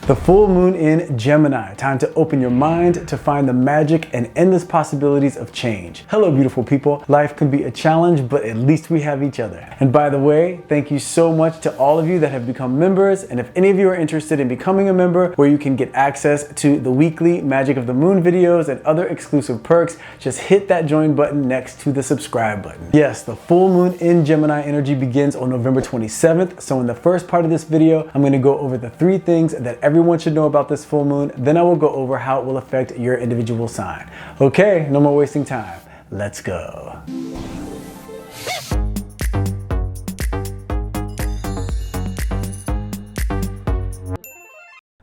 The full moon in Gemini. Time to open your mind to find the magic and endless possibilities of change. Hello, beautiful people. Life can be a challenge, but at least we have each other. And by the way, thank you so much to all of you that have become members. And if any of you are interested in becoming a member, where you can get access to the weekly Magic of the Moon videos and other exclusive perks, just hit that join button next to the subscribe button. Yes, the full moon in Gemini energy begins on November 27th. So in the first part of this video, I'm going to go over the 3 things that everyone should know about this full moon. Then I will go over how it will affect your individual sign. Okay, no more wasting time. Let's go.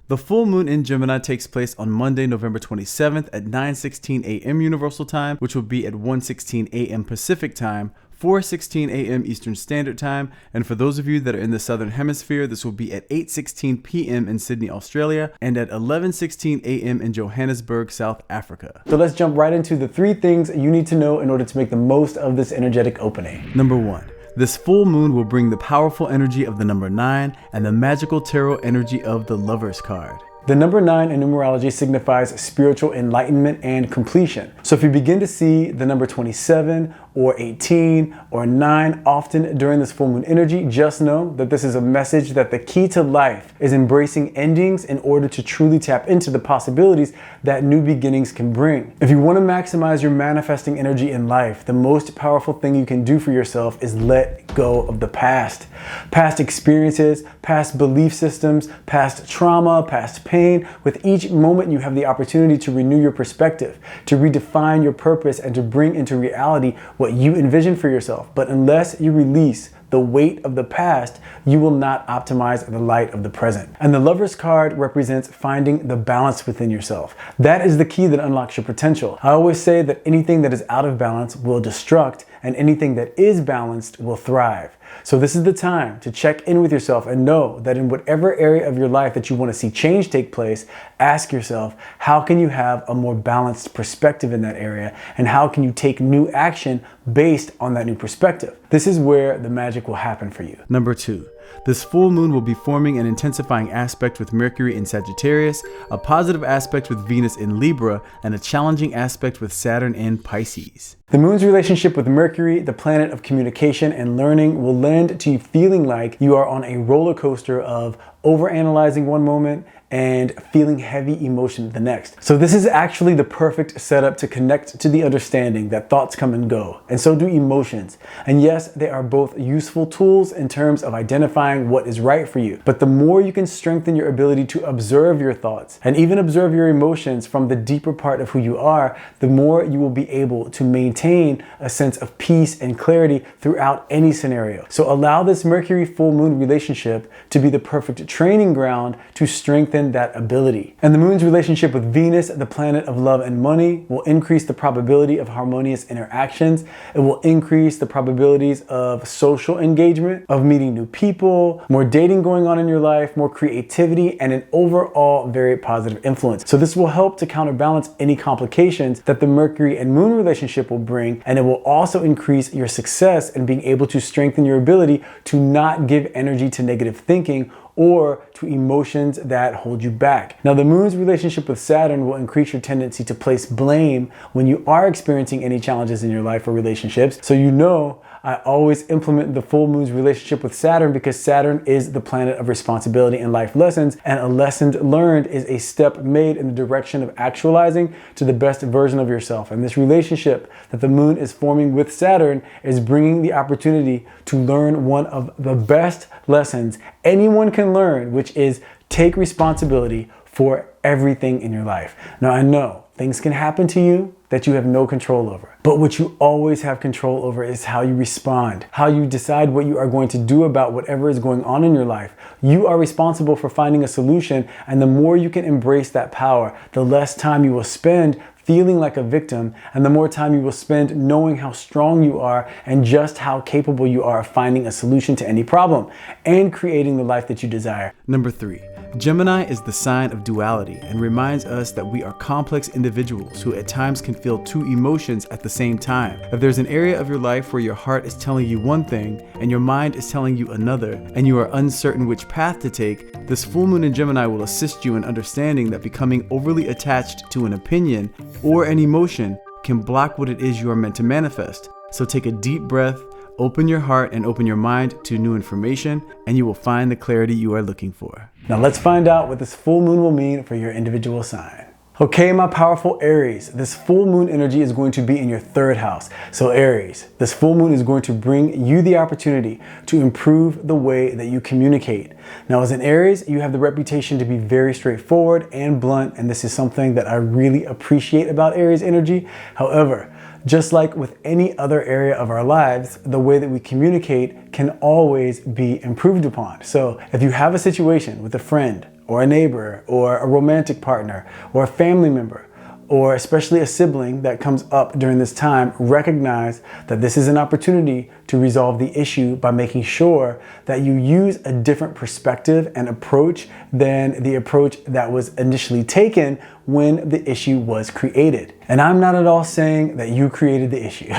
The full moon in Gemini takes place on Monday, November 27th at 9:16 a.m. Universal Time, which will be at 1:16 a.m. Pacific Time, 4:16 a.m. Eastern Standard Time, and for those of you that are in the Southern Hemisphere, this will be at 8:16 p.m. in Sydney, Australia, and at 11:16 a.m. in Johannesburg, South Africa. So let's jump right into the 3 things you need to know in order to make the most of this energetic opening. Number 1. This full moon will bring the powerful energy of the number 9 and the magical tarot energy of the Lovers card. The number 9 in numerology signifies spiritual enlightenment and completion. So if you begin to see the number 27 or 18 or 9 often during this full moon energy, just know that this is a message that the key to life is embracing endings in order to truly tap into the possibilities that new beginnings can bring. If you want to maximize your manifesting energy in life, the most powerful thing you can do for yourself is let go of the past. Past experiences, past belief systems, past trauma, past pain. With each moment, you have the opportunity to renew your perspective, to redefine your purpose, and to bring into reality what you envision for yourself. But unless you release the weight of the past, you will not optimize the light of the present. And the Lovers card represents finding the balance within yourself. That is the key that unlocks your potential. I always say that anything that is out of balance will destruct, and anything that is balanced will thrive. So this is the time to check in with yourself and know that in whatever area of your life that you want to see change take place, ask yourself, how can you have a more balanced perspective in that area? And how can you take new action based on that new perspective? This is where the magic will happen for you. Number 2. This full moon will be forming an intensifying aspect with Mercury in Sagittarius, a positive aspect with Venus in Libra, and a challenging aspect with Saturn in Pisces. The moon's relationship with Mercury, the planet of communication and learning, will lend to you feeling like you are on a roller coaster of overanalyzing one moment and feeling heavy emotion the next. So this is actually the perfect setup to connect to the understanding that thoughts come and go, and so do emotions. And yes, they are both useful tools in terms of identifying what is right for you. But the more you can strengthen your ability to observe your thoughts and even observe your emotions from the deeper part of who you are, the more you will be able to maintain a sense of peace and clarity throughout any scenario. So allow this Mercury full moon relationship to be the perfect training ground to strengthen that ability. And the moon's relationship with Venus, the planet of love and money, will increase the probability of harmonious interactions. It will increase the probabilities of social engagement, of meeting new people, more dating going on in your life, more creativity, and an overall very positive influence. So this will help to counterbalance any complications that the Mercury and moon relationship will bring, and it will also increase your success in being able to strengthen your ability to not give energy to negative thinking or to emotions that hold you back. Now, the moon's relationship with Saturn will increase your tendency to place blame when you are experiencing any challenges in your life or relationships. So you know, I always implement the full moon's relationship with Saturn because Saturn is the planet of responsibility and life lessons, and a lesson learned is a step made in the direction of actualizing to the best version of yourself. And this relationship that the moon is forming with Saturn is bringing the opportunity to learn one of the best lessons anyone can learn, which is take responsibility for everything in your life. Now, I know things can happen to you that you have no control over. But what you always have control over is how you respond, how you decide what you are going to do about whatever is going on in your life. You are responsible for finding a solution, and the more you can embrace that power, the less time you will spend feeling like a victim, and the more time you will spend knowing how strong you are and just how capable you are of finding a solution to any problem and creating the life that you desire. Number 3. Gemini is the sign of duality and reminds us that we are complex individuals who at times can feel two emotions at the same time. If there's an area of your life where your heart is telling you one thing and your mind is telling you another, and you are uncertain which path to take, this full moon in Gemini will assist you in understanding that becoming overly attached to an opinion or an emotion can block what it is you are meant to manifest. So take a deep breath, open your heart and open your mind to new information, and you will find the clarity you are looking for. Now let's find out what this full moon will mean for your individual sign. Okay, my powerful Aries, this full moon energy is going to be in your third house. So Aries, this full moon is going to bring you the opportunity to improve the way that you communicate. Now as an Aries, you have the reputation to be very straightforward and blunt, and this is something that I really appreciate about Aries energy. However, just like with any other area of our lives, the way that we communicate can always be improved upon. So if you have a situation with a friend or a neighbor or a romantic partner or a family member, or especially a sibling that comes up during this time, recognize that this is an opportunity to resolve the issue by making sure that you use a different perspective and approach than the approach that was initially taken when the issue was created. And I'm not at all saying that you created the issue.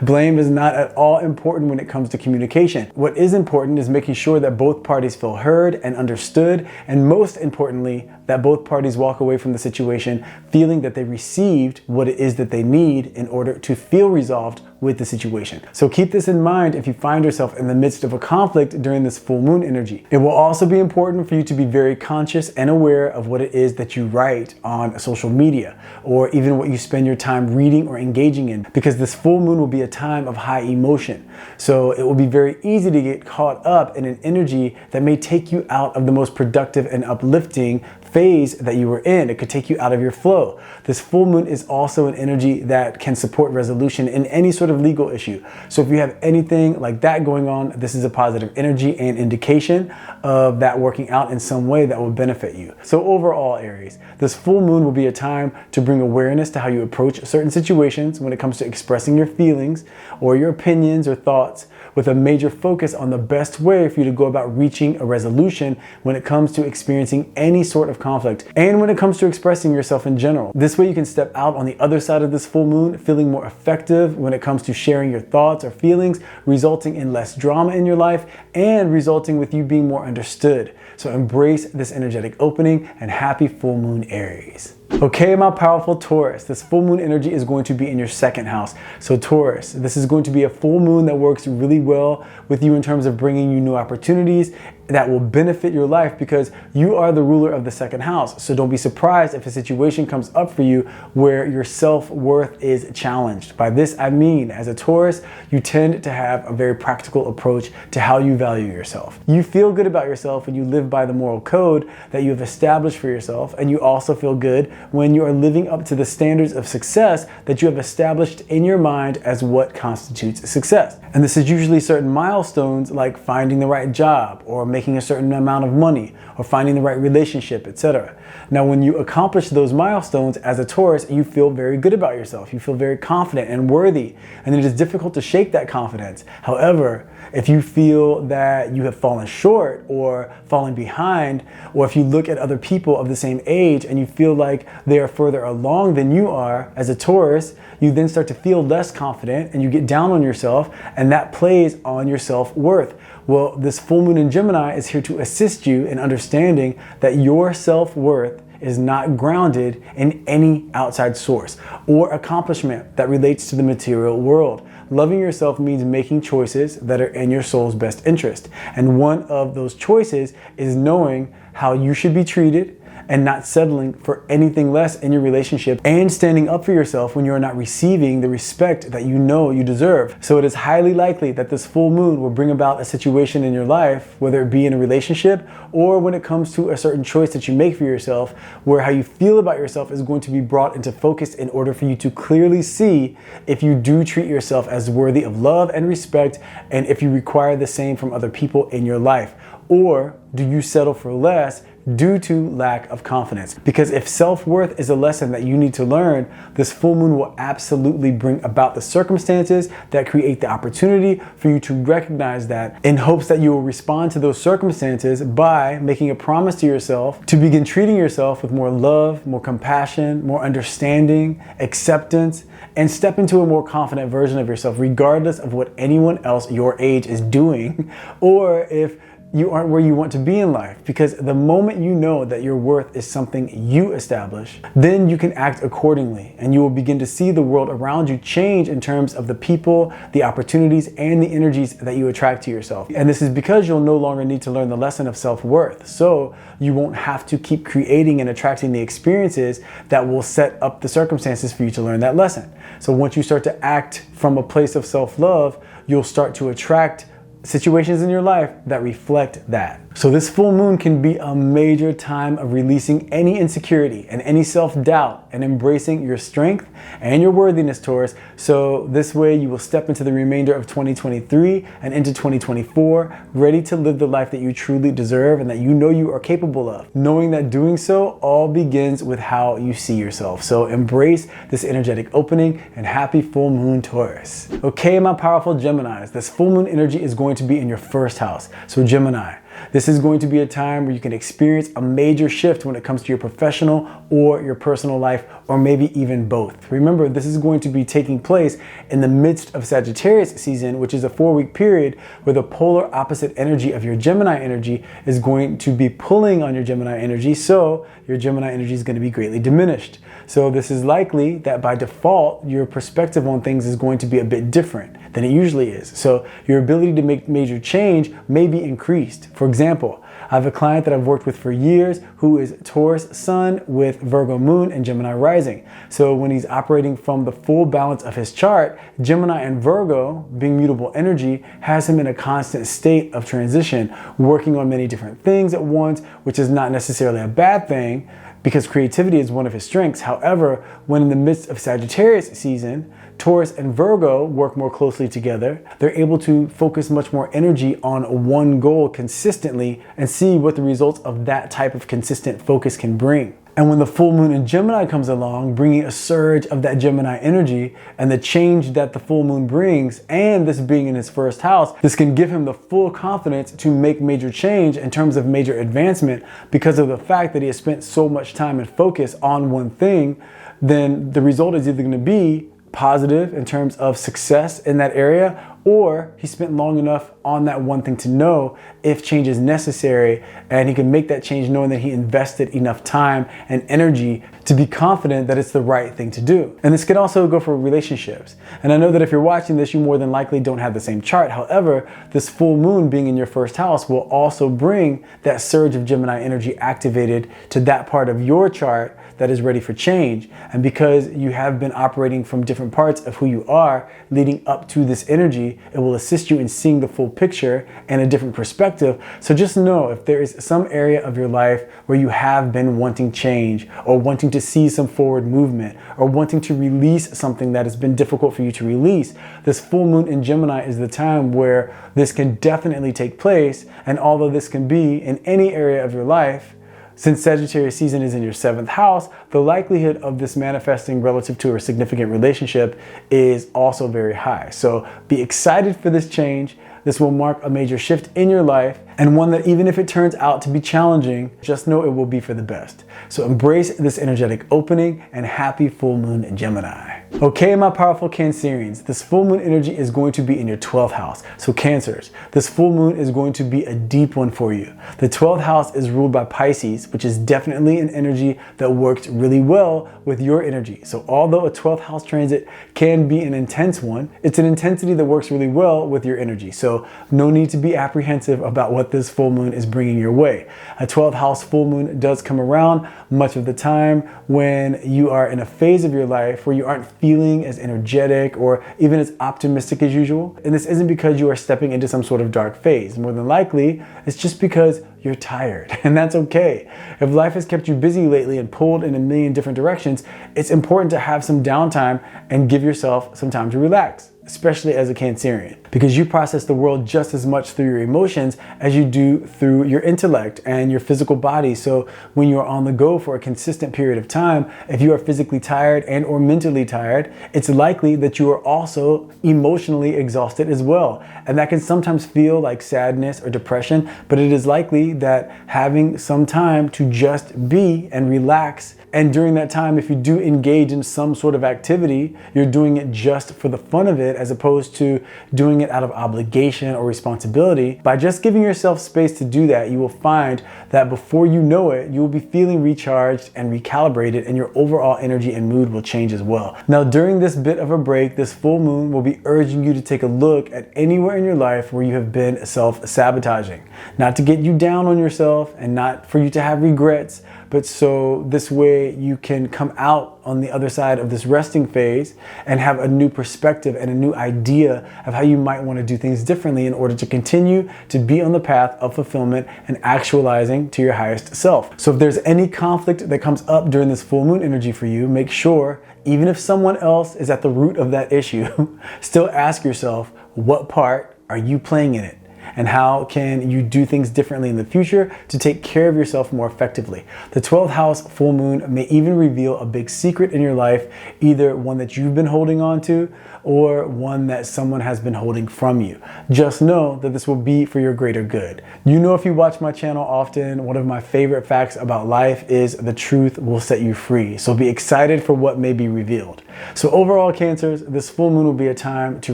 Blame is not at all important when it comes to communication. What is important is making sure that both parties feel heard and understood, and most importantly, that both parties walk away from the situation feeling that they received what it is that they need in order to feel resolved with the situation. So keep this in mind if you find yourself in the midst of a conflict during this full moon energy. It will also be important for you to be very conscious and aware of what it is that you write on social media, or even what you spend your time reading or engaging in, because this full moon will be a time of high emotion. So it will be very easy to get caught up in an energy that may take you out of the most productive and uplifting phase that you were in. It could take you out of your flow. This full moon is also an energy that can support resolution in any sort of legal issue. So if you have anything like that going on, this is a positive energy and indication of that working out in some way that will benefit you. So overall, Aries, this full moon will be a time to bring awareness to how you approach certain situations when it comes to expressing your feelings or your opinions or thoughts, with a major focus on the best way for you to go about reaching a resolution when it comes to experiencing any sort of conflict, and when it comes to expressing yourself in general. This way you can step out on the other side of this full moon feeling more effective when it comes to sharing your thoughts or feelings, resulting in less drama in your life and resulting with you being more understood. So embrace this energetic opening, and happy full moon, Aries. Okay, my powerful Taurus, this full moon energy is going to be in your second house. So Taurus, this is going to be a full moon that works really well with you in terms of bringing you new opportunities that will benefit your life, because you are the ruler of the second house. So don't be surprised if a situation comes up for you where your self-worth is challenged. By this, I mean, as a Taurus, you tend to have a very practical approach to how you value yourself. You feel good about yourself when you live by the moral code that you have established for yourself, and you also feel good when you are living up to the standards of success that you have established in your mind as what constitutes success. And this is usually certain milestones like finding the right job, or making a certain amount of money, or finding the right relationship, etc. Now, when you accomplish those milestones as a Taurus, you feel very good about yourself. You feel very confident and worthy, and it is difficult to shake that confidence. However, if you feel that you have fallen short or fallen behind, or if you look at other people of the same age and you feel like they are further along than you are as a Taurus, you then start to feel less confident and you get down on yourself, and that plays on your self-worth. Well, this full moon in Gemini is here to assist you in understanding that your self-worth is not grounded in any outside source or accomplishment that relates to the material world. Loving yourself means making choices that are in your soul's best interest. And one of those choices is knowing how you should be treated and not settling for anything less in your relationship, and standing up for yourself when you are not receiving the respect that you know you deserve. So it is highly likely that this full moon will bring about a situation in your life, whether it be in a relationship or when it comes to a certain choice that you make for yourself, where how you feel about yourself is going to be brought into focus in order for you to clearly see if you do treat yourself as worthy of love and respect, and if you require the same from other people in your life. Or do you settle for less due to lack of confidence. Because if self-worth is a lesson that you need to learn, this full moon will absolutely bring about the circumstances that create the opportunity for you to recognize that, in hopes that you will respond to those circumstances by making a promise to yourself to begin treating yourself with more love, more compassion, more understanding, acceptance, and step into a more confident version of yourself, regardless of what anyone else your age is doing, or if you aren't where you want to be in life. Because the moment you know that your worth is something you establish, then you can act accordingly, and you will begin to see the world around you change in terms of the people, the opportunities, and the energies that you attract to yourself. And this is because you'll no longer need to learn the lesson of self-worth. So you won't have to keep creating and attracting the experiences that will set up the circumstances for you to learn that lesson. So once you start to act from a place of self-love, you'll start to attract situations in your life that reflect that. So this full moon can be a major time of releasing any insecurity and any self-doubt and embracing your strength and your worthiness, Taurus. So this way you will step into the remainder of 2023 and into 2024 ready to live the life that you truly deserve and that you know you are capable of, knowing that doing so all begins with how you see yourself. So embrace this energetic opening, and happy full moon, Taurus. Okay, my powerful Geminis, this full moon energy is going to be in your first house. So Gemini, this is going to be a time where you can experience a major shift when it comes to your professional or your personal life, or maybe even both. Remember, this is going to be taking place in the midst of Sagittarius season, which is a 4-week period where the polar opposite energy of your Gemini energy is going to be pulling on your Gemini energy. So your Gemini energy is going to be greatly diminished. So this is likely that by default, your perspective on things is going to be a bit different than it usually is. So your ability to make major change may be increased. For example, I have a client that I've worked with for years who is Taurus sun with Virgo moon and Gemini rising. So when he's operating from the full balance of his chart, Gemini and Virgo, being mutable energy, has him in a constant state of transition, working on many different things at once, which is not necessarily a bad thing, because creativity is one of his strengths. However, when in the midst of Sagittarius season, Taurus and Virgo work more closely together. They're able to focus much more energy on one goal consistently and see what the results of that type of consistent focus can bring. And when the full moon in Gemini comes along, bringing a surge of that Gemini energy and the change that the full moon brings, and this being in his first house, this can give him the full confidence to make major change in terms of major advancement, because of the fact that he has spent so much time and focus on one thing. Then the result is either going to be positive in terms of success in that area, or he spent long enough on that one thing to know if change is necessary, and he can make that change knowing that he invested enough time and energy to be confident that it's the right thing to do. And this could also go for relationships. And I know that if you're watching this, you more than likely don't have the same chart. However, this full moon being in your first house will also bring that surge of Gemini energy activated to that part of your chart that is ready for change. And because you have been operating from different parts of who you are leading up to this energy, it will assist you in seeing the full picture and a different perspective. So just know, if there is some area of your life where you have been wanting change, or wanting to see some forward movement, or wanting to release something that has been difficult for you to release, this full moon in Gemini is the time where this can definitely take place. And although this can be in any area of your life, since Sagittarius season is in your 7th house, the likelihood of this manifesting relative to a significant relationship is also very high. So be excited for this change. This will mark a major shift in your life, and one that, even if it turns out to be challenging, just know it will be for the best. So embrace this energetic opening, and happy full moon in Gemini. Okay, my powerful Cancerians, this full moon energy is going to be in your 12th house. So Cancers, this full moon is going to be a deep one for you. The 12th house is ruled by Pisces, which is definitely an energy that works really well with your energy. So although a 12th house transit can be an intense one, it's an intensity that works really well with your energy. So no need to be apprehensive about what this full moon is bringing your way. A 12th house full moon does come around much of the time when you are in a phase of your life where you aren't feeling as energetic or even as optimistic as usual. And this isn't because you are stepping into some sort of dark phase. More than likely, it's just because you're tired, and that's okay. If life has kept you busy lately and pulled in a million different directions, it's important to have some downtime and give yourself some time to relax. especially as a Cancerian, because you process the world just as much through your emotions as you do through your intellect and your physical body. So when you are on the go for a consistent period of time, if you are physically tired and or mentally tired, it's likely that you are also emotionally exhausted as well. And that can sometimes feel like sadness or depression, but it is likely that having some time to just be and relax, and during that time, if you do engage in some sort of activity, you're doing it just for the fun of it, as opposed to doing it out of obligation or responsibility. By just giving yourself space to do that, you will find that before you know it, you will be feeling recharged and recalibrated, and your overall energy and mood will change as well. Now, during this bit of a break, this full moon will be urging you to take a look at anywhere in your life where you have been self-sabotaging. Not to get you down on yourself and not for you to have regrets, but so this way you can come out on the other side of this resting phase and have a new perspective and a new idea of how you might want to do things differently in order to continue to be on the path of fulfillment and actualizing to your highest self. So if there's any conflict that comes up during this full moon energy for you, make sure, even if someone else is at the root of that issue, still ask yourself, what part are you playing in it? And how can you do things differently in the future to take care of yourself more effectively? The 12th house full moon may even reveal a big secret in your life, either one that you've been holding on to or one that someone has been holding from you. Just know that this will be for your greater good. You know, if you watch my channel often, one of my favorite facts about life is the truth will set you free. So be excited for what may be revealed. So overall, Cancers, this full moon will be a time to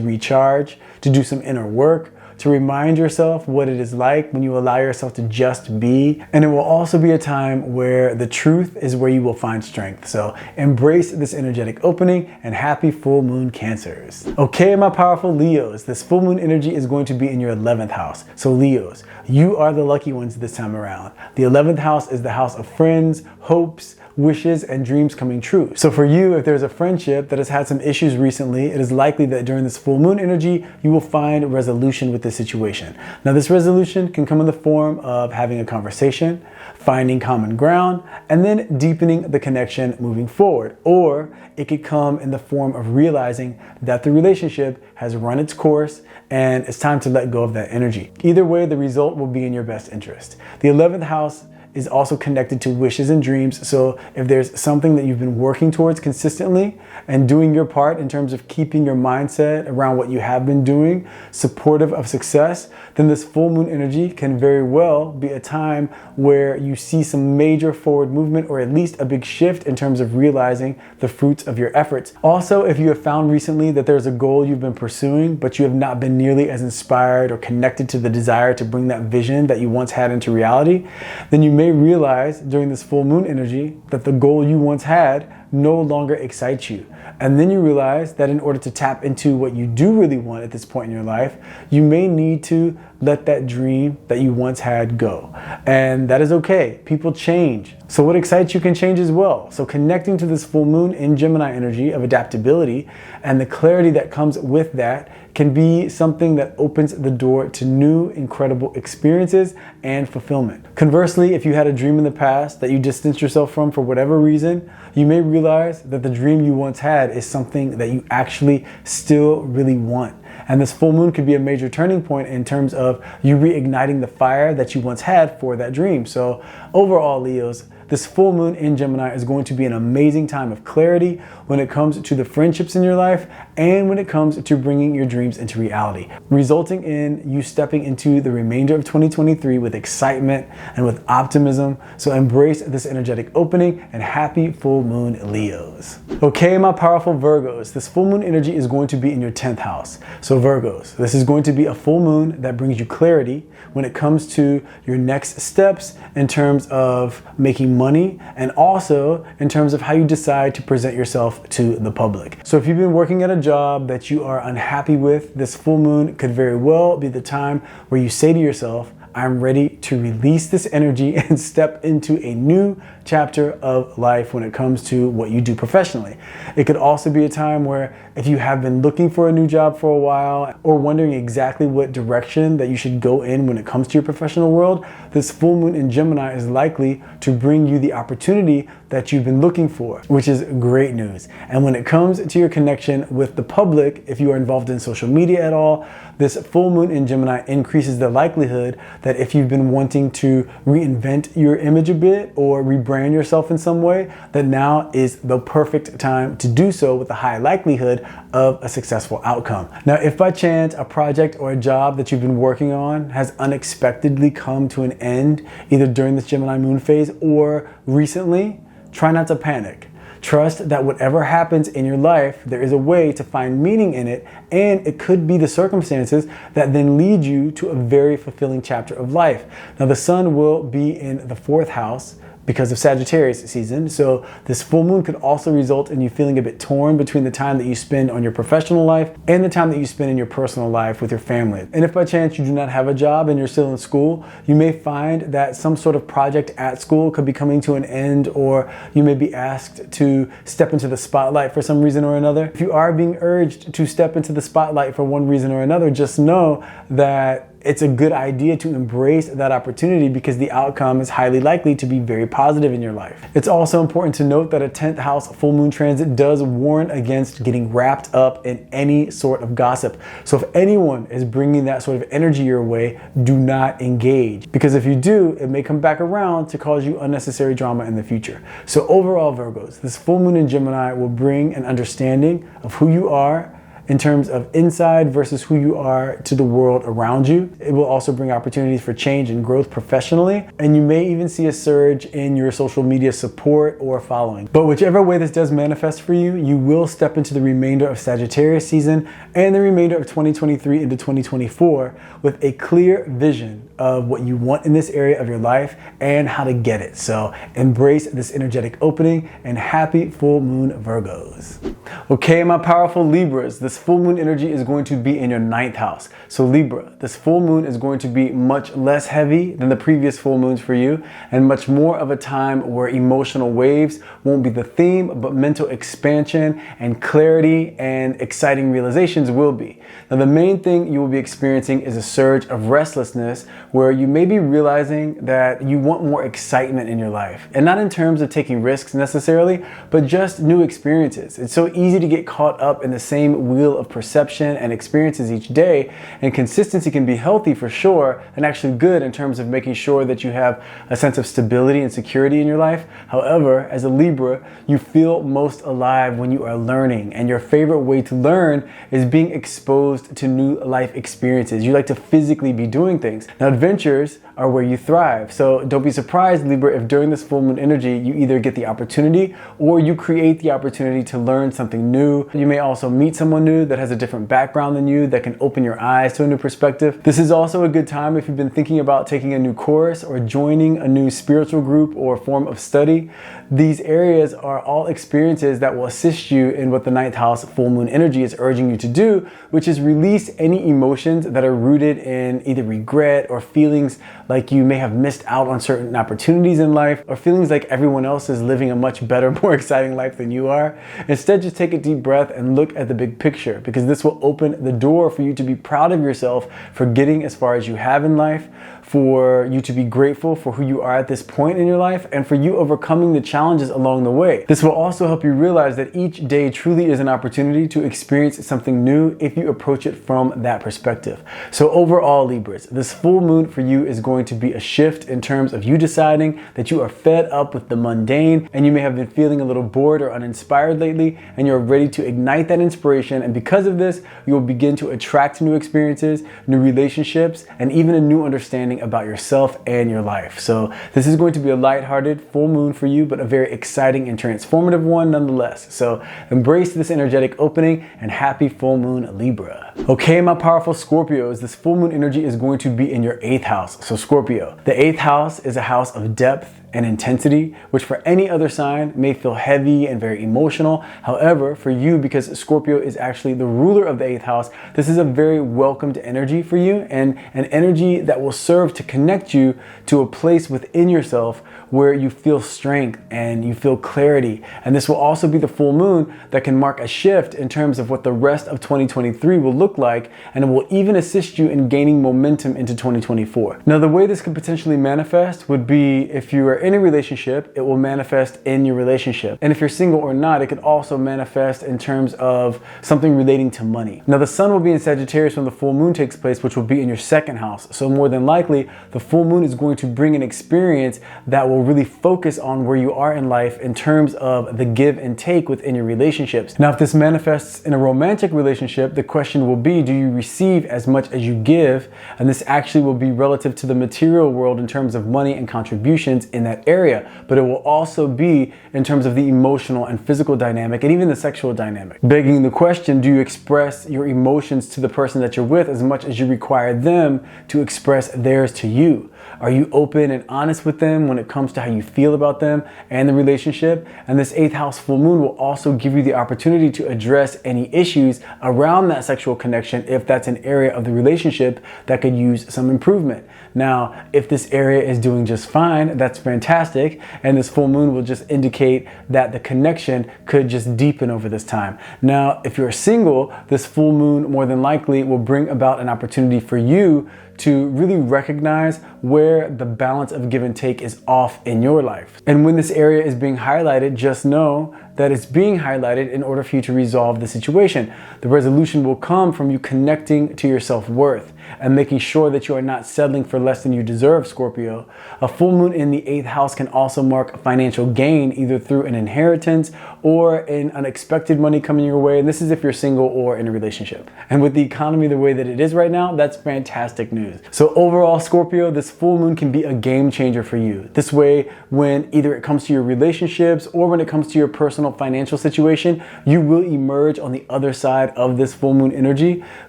recharge, to do some inner work, to remind yourself what it is like when you allow yourself to just be. And it will also be a time where the truth is where you will find strength. So embrace this energetic opening, and happy full moon, Cancers. Okay, my powerful Leos, this full moon energy is going to be in your 11th house. So Leos, you are the lucky ones this time around. The 11th house is the house of friends, hopes, wishes, and dreams coming true. So for you, if there's a friendship that has had some issues recently, it is likely that during this full moon energy, you will find a resolution with the situation. Now, this resolution can come in the form of having a conversation, finding common ground, and then deepening the connection moving forward. Or it could come in the form of realizing that the relationship has run its course and it's time to let go of that energy. Either way, the result will be in your best interest. The 11th house is also connected to wishes and dreams. So if there's something that you've been working towards consistently and doing your part in terms of keeping your mindset around what you have been doing, supportive of success, then this full moon energy can very well be a time where you see some major forward movement, or at least a big shift in terms of realizing the fruits of your efforts. Also, if you have found recently that there's a goal you've been pursuing, but you have not been nearly as inspired or connected to the desire to bring that vision that you once had into reality, then you may realize during this full moon energy that the goal you once had no longer excites you. And then you realize that in order to tap into what you do really want at this point in your life, you may need to let that dream that you once had go. And that is okay. People change. So what excites you can change as well. So connecting to this full moon in Gemini energy of adaptability and the clarity that comes with that can be something that opens the door to new, incredible experiences and fulfillment. Conversely, if you had a dream in the past that you distanced yourself from for whatever reason, you may realize that the dream you once had is something that you actually still really want. And this full moon could be a major turning point in terms of you reigniting the fire that you once had for that dream. So overall, Leos, this full moon in Gemini is going to be an amazing time of clarity when it comes to the friendships in your life and when it comes to bringing your dreams into reality, resulting in you stepping into the remainder of 2023 with excitement and with optimism. So embrace this energetic opening, and happy full moon, Leos. Okay, my powerful Virgos, this full moon energy is going to be in your 10th house. So Virgos, this is going to be a full moon that brings you clarity when it comes to your next steps in terms of making money, and also in terms of how you decide to present yourself to the public. So if you've been working at a job that you are unhappy with, this full moon could very well be the time where you say to yourself, I'm ready to release this energy and step into a new chapter of life when it comes to what you do professionally. It could also be a time where if you have been looking for a new job for a while or wondering exactly what direction that you should go in when it comes to your professional world, this full moon in Gemini is likely to bring you the opportunity that you've been looking for, which is great news. And when it comes to your connection with the public, if you are involved in social media at all, this full moon in Gemini increases the likelihood that if you've been wanting to reinvent your image a bit or rebrand yourself in some way, that now is the perfect time to do so with a high likelihood of a successful outcome. Now, if by chance a project or a job that you've been working on has unexpectedly come to an end, either during this Gemini moon phase or recently, try not to panic. Trust that whatever happens in your life, there is a way to find meaning in it, and it could be the circumstances that then lead you to a very fulfilling chapter of life. Now, the sun will be in the 4th house because of Sagittarius season. So this full moon could also result in you feeling a bit torn between the time that you spend on your professional life and the time that you spend in your personal life with your family. And if by chance you do not have a job and you're still in school, you may find that some sort of project at school could be coming to an end, or you may be asked to step into the spotlight for some reason or another. If you are being urged to step into the spotlight for one reason or another, just know that it's a good idea to embrace that opportunity because the outcome is highly likely to be very positive in your life. It's also important to note that a 10th house full moon transit does warn against getting wrapped up in any sort of gossip. So if anyone is bringing that sort of energy your way, do not engage, because if you do, it may come back around to cause you unnecessary drama in the future. So overall, Virgos, this full moon in Gemini will bring an understanding of who you are in terms of inside versus who you are to the world around you. It will also bring opportunities for change and growth professionally, and you may even see a surge in your social media support or following. But whichever way this does manifest for you, you will step into the remainder of Sagittarius season and the remainder of 2023 into 2024 with a clear vision of what you want in this area of your life and how to get it. So embrace this energetic opening, and happy full moon, Virgos. Okay, my powerful Libras, this full moon energy is going to be in your 9th house. So Libra, this full moon is going to be much less heavy than the previous full moons for you, and much more of a time where emotional waves won't be the theme, but mental expansion and clarity and exciting realizations will be. Now, the main thing you will be experiencing is a surge of restlessness where you may be realizing that you want more excitement in your life, and not in terms of taking risks necessarily, but just new experiences. It's so easy to get caught up in the same wheel of perception and experiences each day, and consistency can be healthy for sure, and actually good in terms of making sure that you have a sense of stability and security in your life. However, as a Libra, you feel most alive when you are learning, and your favorite way to learn is being exposed to new life experiences. You like to physically be doing things. Now, adventures are where you thrive. So don't be surprised, Libra, if during this full moon energy, you either get the opportunity or you create the opportunity to learn something new. You may also meet someone new that has a different background than you that can open your eyes to a new perspective. This is also a good time if you've been thinking about taking a new course or joining a new spiritual group or form of study. These areas are all experiences that will assist you in what the 9th house full moon energy is urging you to do, which is release any emotions that are rooted in either regret or feelings like you may have missed out on certain opportunities in life, or feelings like everyone else is living a much better, more exciting life than you are. Instead, just take a deep breath and look at the big picture, because this will open the door for you to be proud of yourself for getting as far as you have in life, for you to be grateful for who you are at this point in your life, and for you overcoming the challenges along the way. This will also help you realize that each day truly is an opportunity to experience something new if you approach it from that perspective. So overall, Libras, this full moon for you is going to be a shift in terms of you deciding that you are fed up with the mundane, and you may have been feeling a little bored or uninspired lately, and you're ready to ignite that inspiration. And because of this, you will begin to attract new experiences, new relationships, and even a new understanding about yourself and your life. So this is going to be a lighthearted full moon for you, but a very exciting and transformative one nonetheless. So embrace this energetic opening, and happy full moon, Libra. Okay, my powerful Scorpios, this full moon energy is going to be in your 8th house. So Scorpio, the 8th house is a house of depth and intensity, which for any other sign may feel heavy and very emotional. However, for you, because Scorpio is actually the ruler of the 8th house, this is a very welcomed energy for you, and an energy that will serve to connect you to a place within yourself where you feel strength and you feel clarity. And this will also be the full moon that can mark a shift in terms of what the rest of 2023 will look like, and it will even assist you in gaining momentum into 2024. Now, the way this could potentially manifest would be if you are in a relationship, it will manifest in your relationship. And if you're single or not, it could also manifest in terms of something relating to money. Now, the sun will be in Sagittarius when the full moon takes place, which will be in your 2nd house. So more than likely, the full moon is going to bring an experience that will really focus on where you are in life in terms of the give and take within your relationships. Now, if this manifests in a romantic relationship, the question will be, do you receive as much as you give? And this actually will be relative to the material world in terms of money and contributions in that area, but it will also be in terms of the emotional and physical dynamic and even the sexual dynamic. Begging the question, do you express your emotions to the person that you're with as much as you require them to express theirs to you? Are you open and honest with them when it comes to how you feel about them and the relationship? And this 8th house full moon will also give you the opportunity to address any issues around that sexual connection if that's an area of the relationship that could use some improvement. Now, if this area is doing just fine, that's fantastic. And this full moon will just indicate that the connection could just deepen over this time. Now, if you're single, this full moon more than likely will bring about an opportunity for you to really recognize where the balance of give and take is off in your life. And when this area is being highlighted, just know that it's being highlighted in order for you to resolve the situation. The resolution will come from you connecting to your self-worth and making sure that you are not settling for less than you deserve, Scorpio. A full moon in the 8th house can also mark financial gain, either through an inheritance or in unexpected money coming your way. And this is if you're single or in a relationship. And with the economy the way that it is right now, that's fantastic news. So overall, Scorpio, this full moon can be a game changer for you. This way, when either it comes to your relationships or when it comes to your personal financial situation, you will emerge on the other side of this full moon energy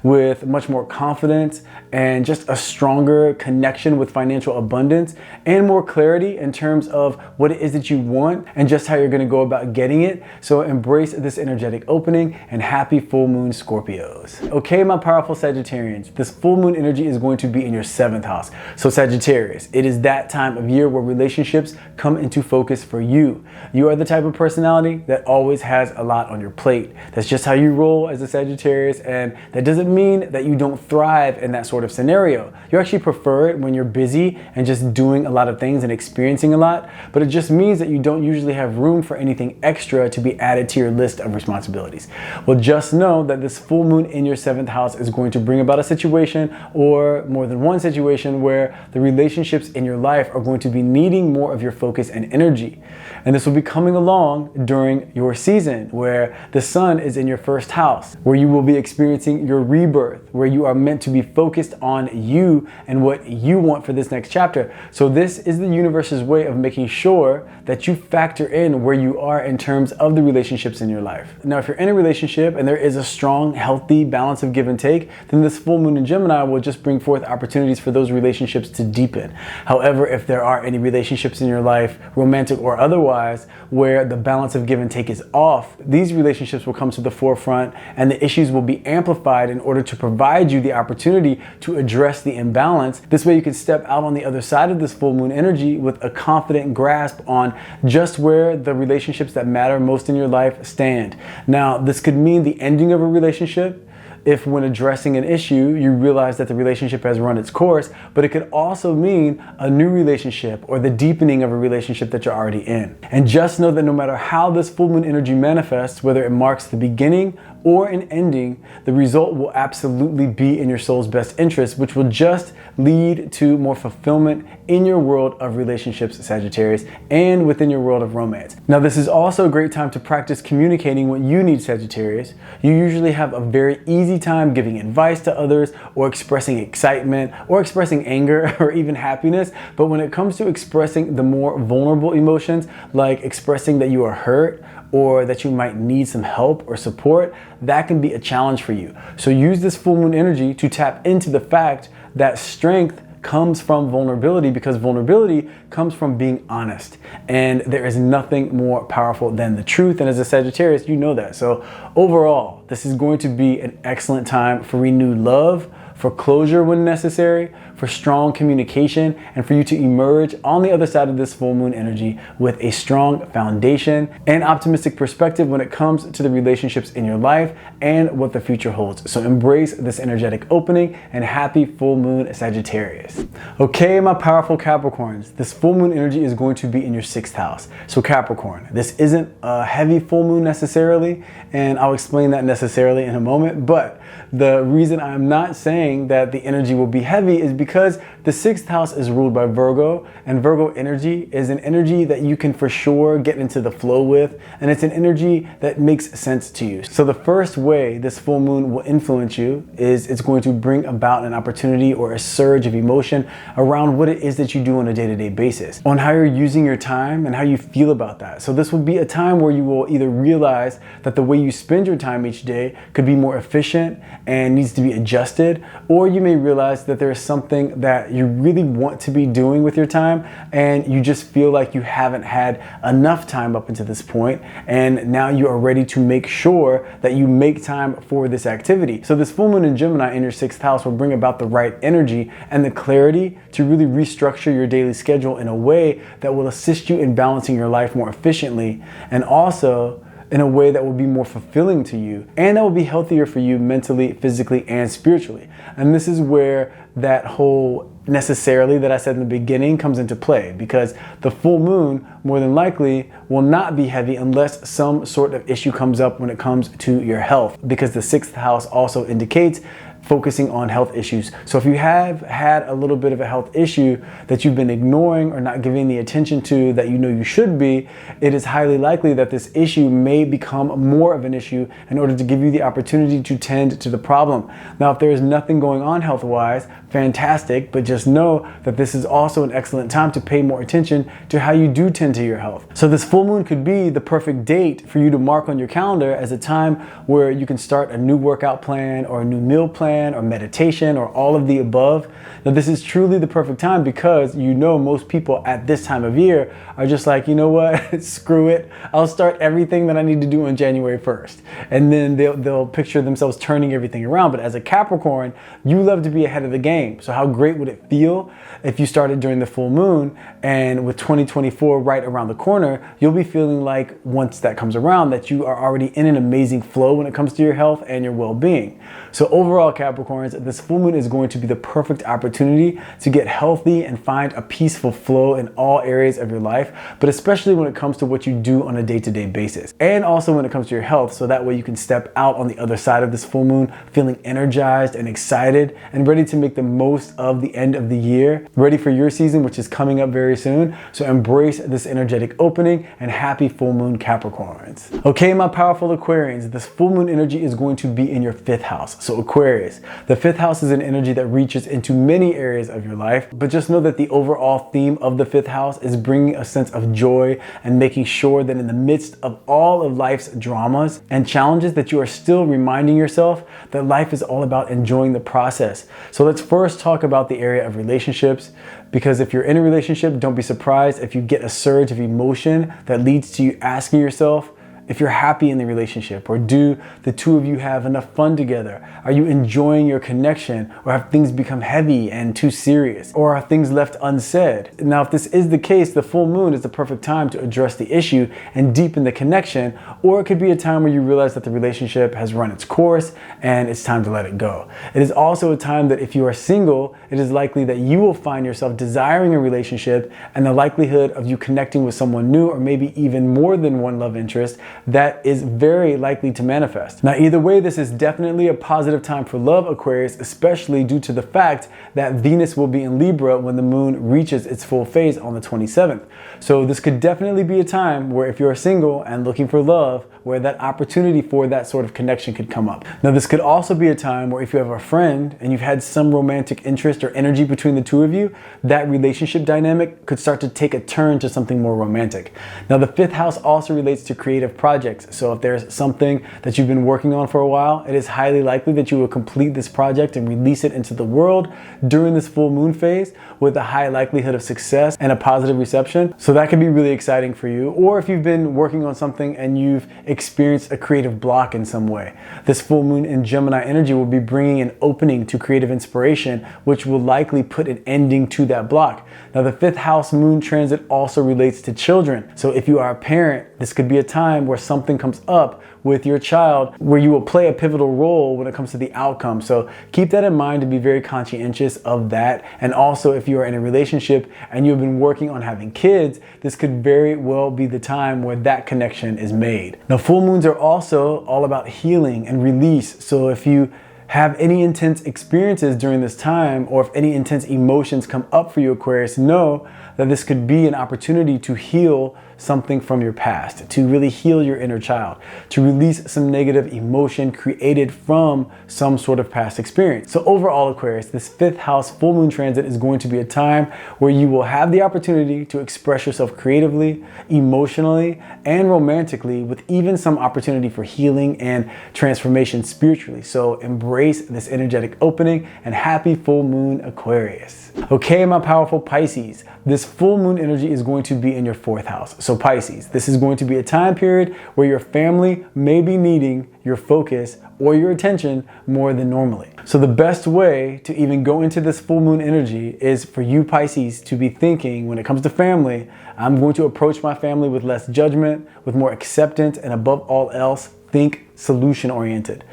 with much more confidence and just a stronger connection with financial abundance and more clarity in terms of what it is that you want and just how you're going to go about getting it. So embrace this energetic opening, and happy full moon, Scorpios. Okay, my powerful Sagittarians, this full moon energy is going to be in your 7th house. So Sagittarius, it is that time of year where relationships come into focus for you. You are the type of personality that always has a lot on your plate. That's just how you roll as a Sagittarius, and that doesn't mean that you don't thrive in that sort of scenario. You actually prefer it when you're busy and just doing a lot of things and experiencing a lot, but it just means that you don't usually have room for anything extra to be added to your list of responsibilities. Well, just know that this full moon in your 7th house is going to bring about a situation, or more than one situation, where the relationships in your life are going to be needing more of your focus and energy. And this will be coming along during your season where the sun is in your 1st house, where you will be experiencing your rebirth, where you are meant to be focused on you and what you want for this next chapter. So this is the universe's way of making sure that you factor in where you are in terms of the relationships in your life. Now, if you're in a relationship and there is a strong, healthy balance of give and take, then this full moon in Gemini will just bring forth opportunities for those relationships to deepen. However, if there are any relationships in your life, romantic or otherwise, where the balance of give and take is off, these relationships will come to the forefront and the issues will be amplified in order to provide you the opportunity to address the imbalance. This way you can step out on the other side of this full moon energy with a confident grasp on just where the relationships that matter most in your life stand. Now, this could mean the ending of a relationship if when addressing an issue, you realize that the relationship has run its course, but it could also mean a new relationship or the deepening of a relationship that you're already in. And just know that no matter how this full moon energy manifests, whether it marks the beginning or an ending, the result will absolutely be in your soul's best interest, which will just lead to more fulfillment in your world of relationships, Sagittarius, and within your world of romance. Now, this is also a great time to practice communicating what you need, Sagittarius. You usually have a very easy time giving advice to others or expressing excitement or expressing anger or even happiness. But when it comes to expressing the more vulnerable emotions, like expressing that you are hurt or that you might need some help or support, that can be a challenge for you. So use this full moon energy to tap into the fact that strength comes from vulnerability, because vulnerability comes from being honest. And there is nothing more powerful than the truth. And as a Sagittarius, you know that. So overall, this is going to be an excellent time for renewed love, for closure when necessary, for strong communication, and for you to emerge on the other side of this full moon energy with a strong foundation and optimistic perspective when it comes to the relationships in your life and what the future holds. So embrace this energetic opening, and happy full moon, Sagittarius. Okay, my powerful Capricorns, this full moon energy is going to be in your 6th house. So Capricorn, this isn't a heavy full moon necessarily, and I'll explain that necessarily in a moment, but the reason I'm not saying that the energy will be heavy is because the 6th house is ruled by Virgo, and Virgo energy is an energy that you can for sure get into the flow with, and it's an energy that makes sense to you. So the first way this full moon will influence you is it's going to bring about an opportunity or a surge of emotion around what it is that you do on a day-to-day basis, on how you're using your time and how you feel about that. So this would be a time where you will either realize that the way you spend your time each day could be more efficient and needs to be adjusted, or you may realize that there is something that you really want to be doing with your time and you just feel like you haven't had enough time up until this point, and now you are ready to make sure that you make time for this activity. So this full moon in Gemini in your 6th house will bring about the right energy and the clarity to really restructure your daily schedule in a way that will assist you in balancing your life more efficiently, and also in a way that will be more fulfilling to you, and that will be healthier for you mentally, physically, and spiritually. And this is where that whole necessarily that I said in the beginning comes into play, because the full moon more than likely will not be heavy unless some sort of issue comes up when it comes to your health, because the 6th house also indicates focusing on health issues. So if you have had a little bit of a health issue that you've been ignoring or not giving the attention to that you know you should be, it is highly likely that this issue may become more of an issue in order to give you the opportunity to tend to the problem. Now, if there is nothing going on health-wise, fantastic, but just know that this is also an excellent time to pay more attention to how you do tend to your health. So this full moon could be the perfect date for you to mark on your calendar as a time where you can start a new workout plan or a new meal plan or meditation or all of the above. Now, this is truly the perfect time, because you know most people at this time of year are just like, you know what, screw it, I'll start everything that I need to do on January 1st. And then they'll picture themselves turning everything around. But as a Capricorn, you love to be ahead of the game. So how great would it feel if you started during the full moon, and with 2024 right around the corner, you'll be feeling like once that comes around that you are already in an amazing flow when it comes to your health and your well-being. So overall, Capricorns, this full moon is going to be the perfect opportunity to get healthy and find a peaceful flow in all areas of your life, but especially when it comes to what you do on a day-to-day basis, and also when it comes to your health, so that way you can step out on the other side of this full moon feeling energized and excited and ready to make the most of the end of the year, ready for your season, which is coming up very soon. So embrace this energetic opening, and happy full moon, Capricorns. Okay, my powerful Aquarians, this full moon energy is going to be in your 5th house. So Aquarius, the 5th house is an energy that reaches into many areas of your life, but just know that the overall theme of the 5th house is bringing a sense of joy and making sure that in the midst of all of life's dramas and challenges that you are still reminding yourself that life is all about enjoying the process. So let's first talk about the area of relationships, because if you're in a relationship, don't be surprised if you get a surge of emotion that leads to you asking yourself if you're happy in the relationship, or do the two of you have enough fun together? Are you enjoying your connection, or have things become heavy and too serious, or are things left unsaid? Now, if this is the case, the full moon is the perfect time to address the issue and deepen the connection, or it could be a time where you realize that the relationship has run its course and it's time to let it go. It is also a time that if you are single, it is likely that you will find yourself desiring a relationship, and the likelihood of you connecting with someone new, or maybe even more than one love interest, that is very likely to manifest. Now, either way, this is definitely a positive time for love, Aquarius, especially due to the fact that Venus will be in Libra when the moon reaches its full phase on the 27th. So this could definitely be a time where, if you're single and looking for love, where that opportunity for that sort of connection could come up. Now, this could also be a time where if you have a friend and you've had some romantic interest interest or energy between the two of you, that relationship dynamic could start to take a turn to something more romantic. Now, the 5th house also relates to creative projects. So if there's something that you've been working on for a while, it is highly likely that you will complete this project and release it into the world during this full moon phase with a high likelihood of success and a positive reception. So that can be really exciting for you. Or if you've been working on something and you've experienced a creative block in some way, this full moon in Gemini energy will be bringing an opening to creative inspiration, which will likely put an ending to that block. Now, the 5th house moon transit also relates to children. So if you are a parent, this could be a time where something comes up with your child where you will play a pivotal role when it comes to the outcome. So keep that in mind to be very conscientious of that. And also, if you are in a relationship and you've been working on having kids, this could very well be the time where that connection is made. Now, full moons are also all about healing and release. So if you have any intense experiences during this time, or if any intense emotions come up for you, Aquarius, know that this could be an opportunity to heal something from your past, to really heal your inner child, to release some negative emotion created from some sort of past experience. So overall, Aquarius, this 5th house full moon transit is going to be a time where you will have the opportunity to express yourself creatively, emotionally, and romantically, with even some opportunity for healing and transformation spiritually. So embrace this energetic opening, and happy full moon, Aquarius. Okay, my powerful Pisces, this full moon energy is going to be in your 4th house. So Pisces, this is going to be a time period where your family may be needing your focus or your attention more than normally. So the best way to even go into this full moon energy is for you, Pisces, to be thinking, when it comes to family, I'm going to approach my family with less judgment, with more acceptance, and above all else, think solution oriented.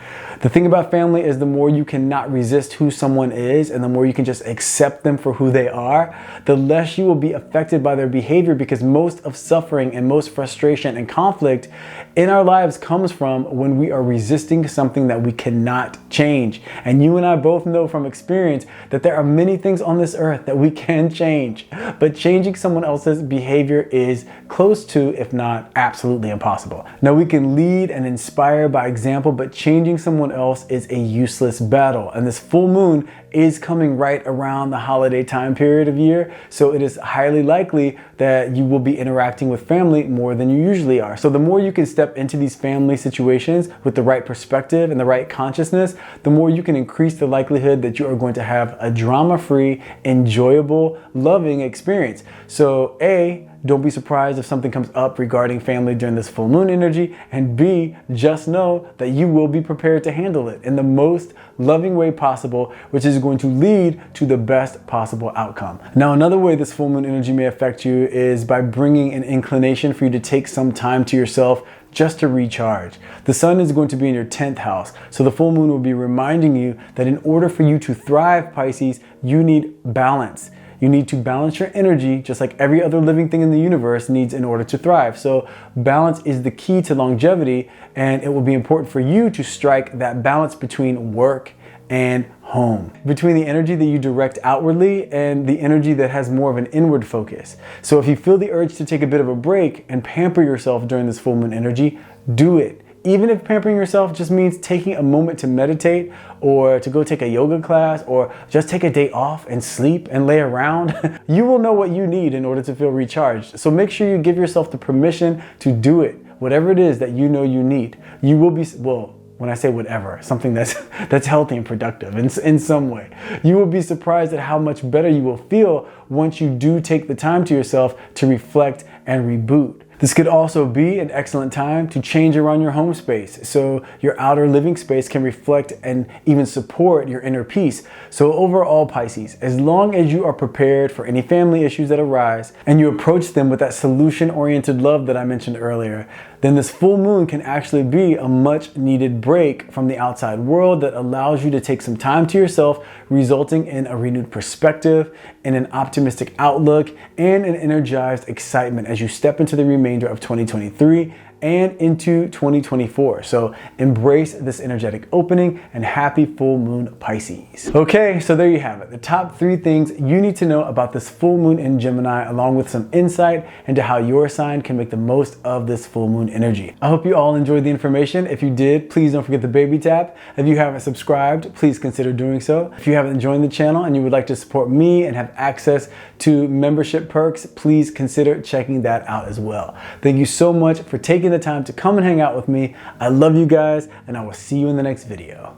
The thing about family is the more you cannot resist who someone is, and the more you can just accept them for who they are, the less you will be affected by their behavior, because most of suffering and most frustration and conflict in our lives comes from when we are resisting something that we cannot change. And you and I both know from experience that there are many things on this earth that we can change, but changing someone else's behavior is close to, if not absolutely impossible. Now, we can lead and inspire by example, but changing someone else is a useless battle. And this full moon is coming right around the holiday time period of year, so it is highly likely that you will be interacting with family more than you usually are. So the more you can step into these family situations with the right perspective and the right consciousness, the more you can increase the likelihood that you are going to have a drama-free, enjoyable, loving experience. So A, don't be surprised if something comes up regarding family during this full moon energy, and B, just know that you will be prepared to handle it in the most loving way possible, which is going to lead to the best possible outcome. Now, another way this full moon energy may affect you is by bringing an inclination for you to take some time to yourself just to recharge. The sun is going to be in your 10th house, so the full moon will be reminding you that in order for you to thrive, Pisces, you need balance. You need to balance your energy just like every other living thing in the universe needs in order to thrive. So balance is the key to longevity, and it will be important for you to strike that balance between work and home, between the energy that you direct outwardly and the energy that has more of an inward focus. So if you feel the urge to take a bit of a break and pamper yourself during this full moon energy, do it. Even if pampering yourself just means taking a moment to meditate, or to go take a yoga class, or just take a day off and sleep and lay around, you will know what you need in order to feel recharged. So make sure you give yourself the permission to do it, whatever it is that you know you need. You will be, well, when I say whatever, something that's healthy and productive in some way. You will be surprised at how much better you will feel once you do take the time to yourself to reflect and reboot. This could also be an excellent time to change around your home space, so your outer living space can reflect and even support your inner peace. So overall, Pisces, as long as you are prepared for any family issues that arise and you approach them with that solution-oriented love that I mentioned earlier, then this full moon can actually be a much needed break from the outside world that allows you to take some time to yourself, resulting in a renewed perspective, in an optimistic outlook, and an energized excitement as you step into the remainder of 2023 and into 2024. So embrace this energetic opening and happy full moon Pisces. Okay, so there you have it. The top 3 things you need to know about this full moon in Gemini, along with some insight into how your sign can make the most of this full moon energy. I hope you all enjoyed the information. If you did, please don't forget the baby tap. If you haven't subscribed, please consider doing so. If you haven't joined the channel and you would like to support me and have access to membership perks, please consider checking that out as well. Thank you so much for taking the time to come and hang out with me. I love you guys, and I will see you in the next video.